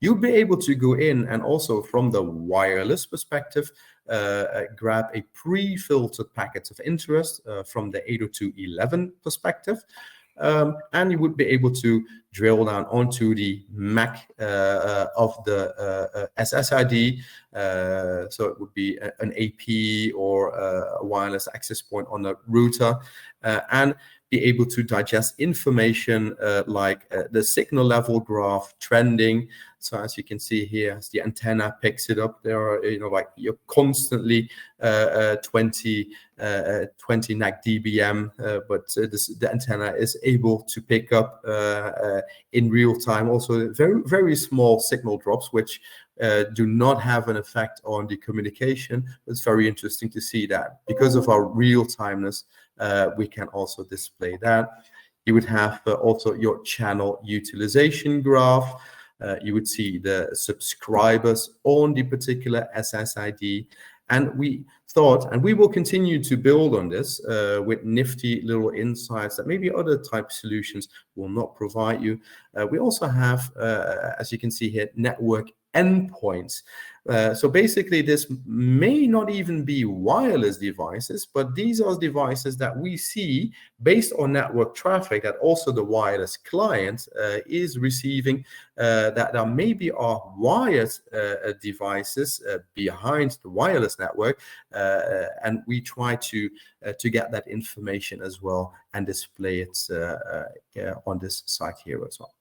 You'll be able to go in and also from the wireless perspective, grab a pre-filtered packets of interest from the 802.11 perspective. And you would be able to drill down onto the MAC of the SSID. So it would be an AP or a wireless access point on the router, and be able to digest information like the signal level graph trending. So as you can see here, as the antenna picks it up, there are, like you're constantly 20 NAC dBm, but the antenna is able to pick up in real time also very, very small signal drops, which do not have an effect on the communication. It's very interesting to see that because of our real timeness, we can also display that. You would have also your channel utilization graph. You would see the subscribers on the particular SSID, And we thought, and we will continue to build on this with nifty little insights that maybe other type solutions will not provide you. We also have, as you can see here, network endpoints. So basically, this may not even be wireless devices, but these are devices that we see based on network traffic that also the wireless client is receiving, that there maybe are wired devices behind the wireless network, and we try to get that information as well and display it on this site here as well.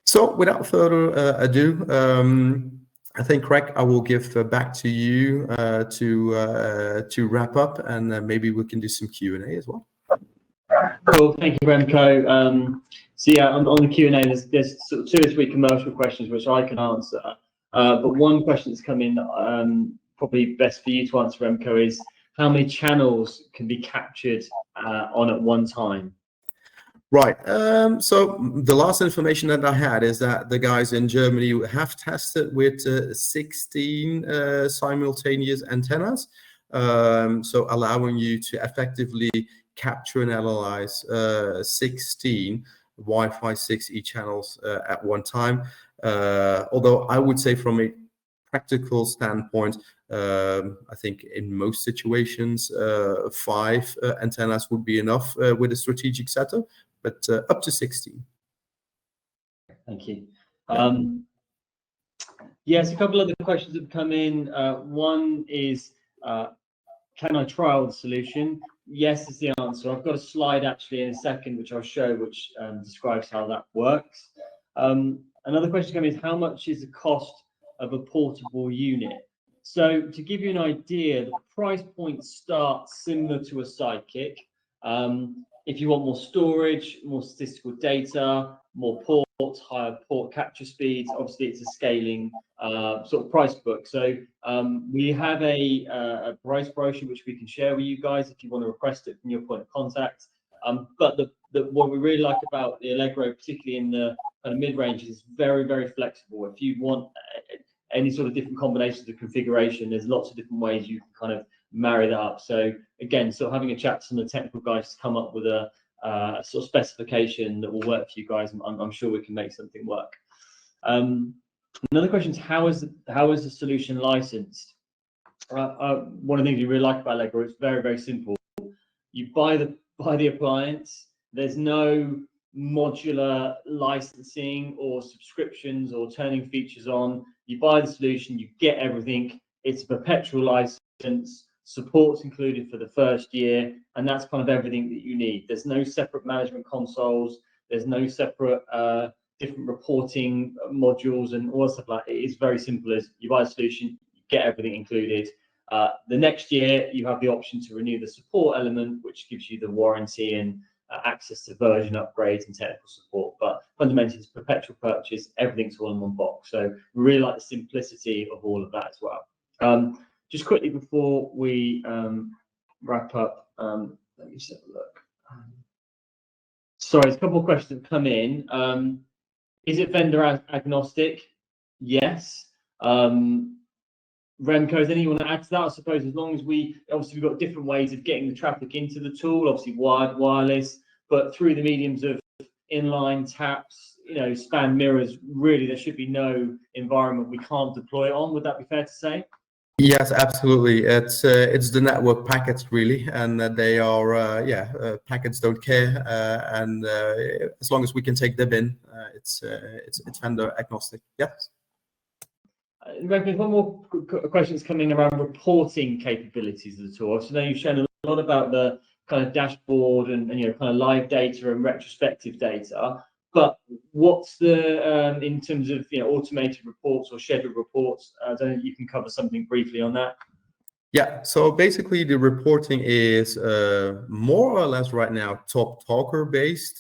So without further ado, I think, Craig, I will give back to you to wrap up, and maybe we can do some Q&A as well. Cool, thank you, Remco. So yeah, on the Q&A, there's sort of 2 or 3 commercial questions which I can answer, but one question that's come in, probably best for you to answer, Remco, is how many channels can be captured on at one time? Right. So the last information that I had is that the guys in Germany have tested with 16 simultaneous antennas, so allowing you to effectively capture and analyze 16 Wi-Fi 6E channels at one time. Although I would say from a practical standpoint, I think in most situations, 5 antennas would be enough with a strategic setup, but up to 16. Thank you. Yes, a couple of other questions have come in. One is, can I trial the solution? Yes is the answer. I've got a slide actually in a second, which I'll show, which describes how that works. Another question coming is, how much is the cost of a portable unit? So to give you an idea, the price point starts similar to a Sidekick. If you want more storage, more statistical data, more ports, higher port capture speeds, obviously it's a scaling sort of price book. So we have a price brochure which we can share with you guys if you want to request it from your point of contact. But what we really like about the Allegro, particularly in the kind of mid-range, is very, very flexible. If you want any sort of different combinations of configuration, there's lots of different ways you can kind of marry that up. So again, sort of having a chat to some of the technical guys to come up with a sort of specification that will work for you guys, I'm sure we can make something work. Another question is, how is the solution licensed? One of the things we really like about Allegro, it's very, very simple. You buy the appliance. There's no modular licensing or subscriptions or turning features on. You buy the solution, you get everything. It's a perpetual license. Support's included for the first year, and that's kind of everything that you need. There's no separate management consoles. There's no separate different reporting modules and all that stuff like that. It is very simple as you buy a solution, you get everything included. The next year, you have the option to renew the support element, which gives you the warranty and access to version upgrades and technical support. But fundamentally, it's perpetual purchase. Everything's all in one box. So we really like the simplicity of all of that as well. Just quickly before we wrap up, let me just have a look. Sorry, there's a couple of questions that have come in. Is it vendor agnostic? Yes. Remco, is anyone want to add to that? I suppose as long as we've got different ways of getting the traffic into the tool, obviously wired, wireless, but through the mediums of inline taps, span mirrors, really there should be no environment we can't deploy it on. Would that be fair to say? Yes, absolutely. It's the network packets really, and they are packets don't care, and as long as we can take them in, it's vendor agnostic. Yes. There's one more question coming around reporting capabilities of the tool. So now you've shown a lot about the kind of dashboard and kind of live data and retrospective data. But what's the in terms of automated reports or scheduled reports? I don't know if you can cover something briefly on that. Yeah, so basically the reporting is more or less right now top talker based.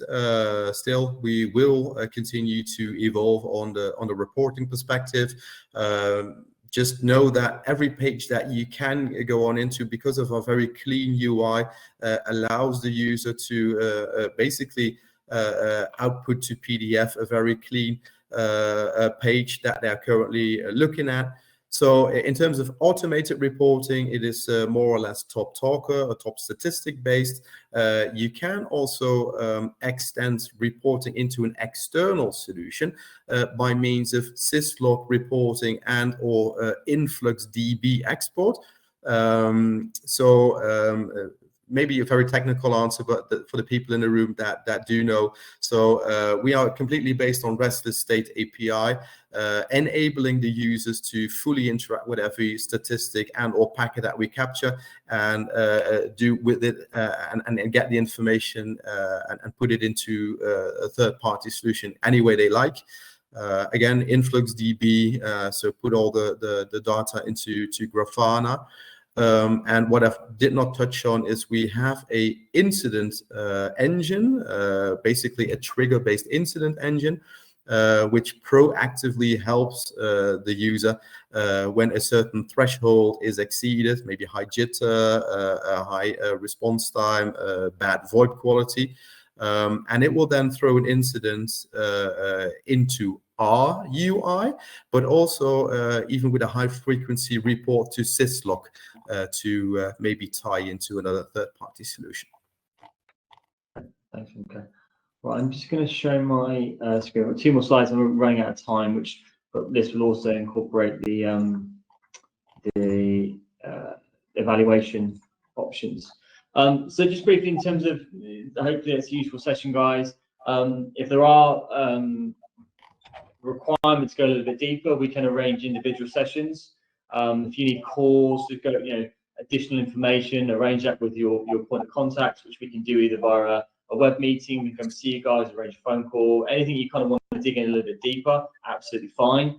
Still, we will continue to evolve on the reporting perspective. Just know that every page that you can go on into, because of a very clean UI, allows the user to basically output to PDF a very clean page that they're currently looking at. So in terms of automated reporting, it is more or less top talker or top statistic based. You can also extend reporting into an external solution by means of syslog reporting and or InfluxDB export. Maybe a very technical answer, but for the people in the room that do know, so we are completely based on restless state API, enabling the users to fully interact with every statistic and or packet that we capture, and do with it and get the information and put it into a third-party solution any way they like. Again, InfluxDB, so put all the data into Grafana. And what I did not touch on is we have a incident engine, basically a trigger-based incident engine, which proactively helps the user when a certain threshold is exceeded, maybe high jitter, a high response time, bad VoIP quality. And it will then throw an incident into our UI, but also even with a high frequency report to syslog to maybe tie into another third-party solution. Thanks, okay. Right, I'm just going to show my screen. 2 more slides. I'm running out of time, but this will also incorporate the evaluation options. So just briefly, in terms of, hopefully it's a useful session, guys. If there are requirements to go a little bit deeper, we can arrange individual sessions. If you need calls to go, additional information, arrange that with your point of contact, which we can do either via a web meeting. We can come see you guys, arrange a phone call. Anything you kind of want to dig in a little bit deeper, absolutely fine.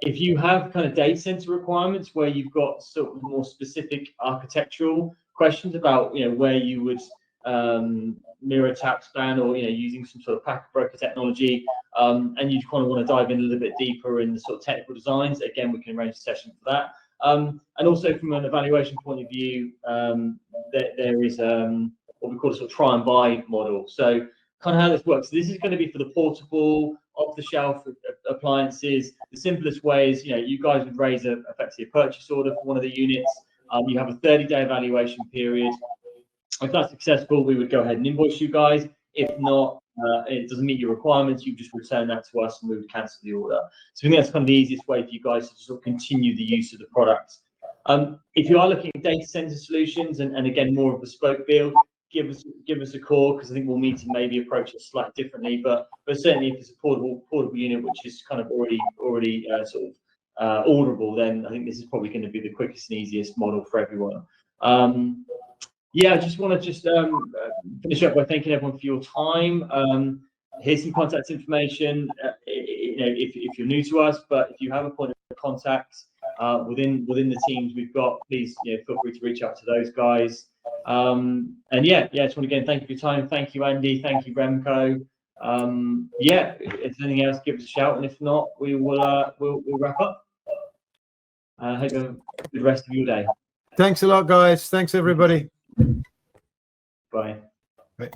If you have kind of data center requirements where you've got sort of more specific architectural questions about where you would mirror tap span or using some sort of packet broker technology, and you kind of want to dive in a little bit deeper in the sort of technical designs, again we can arrange a session for that. And also from an evaluation point of view, there is what we call a sort of try and buy model. So kind of how this works, this is going to be for the portable off-the-shelf appliances. The simplest way is you guys would raise effectively a purchase order for one of the units. You have a 30-day evaluation period. If that's successful, we would go ahead and invoice you guys. If not, it doesn't meet your requirements, you just return that to us and we would cancel the order. So I think that's kind of the easiest way for you guys to sort of continue the use of the product. If you are looking at data center solutions and again more of a bespoke build, give us a call, because I think we'll need to maybe approach it slightly differently. But certainly if it's a portable unit which is kind of already orderable, then I think this is probably going to be the quickest and easiest model for everyone. Yeah, I just want to finish up by thanking everyone for your time. Here's some contact information. If you're new to us, but if you have a point of contact within the teams we've got, please feel free to reach out to those guys. And yeah, just want to again thank you for your time. Thank you, Andy. Thank you, Remco. Yeah, if there's anything else, give us a shout, and if not, we will we'll wrap up. I hope you have a good rest of your day. Thanks a lot, guys. Thanks, everybody. Bye. Bye.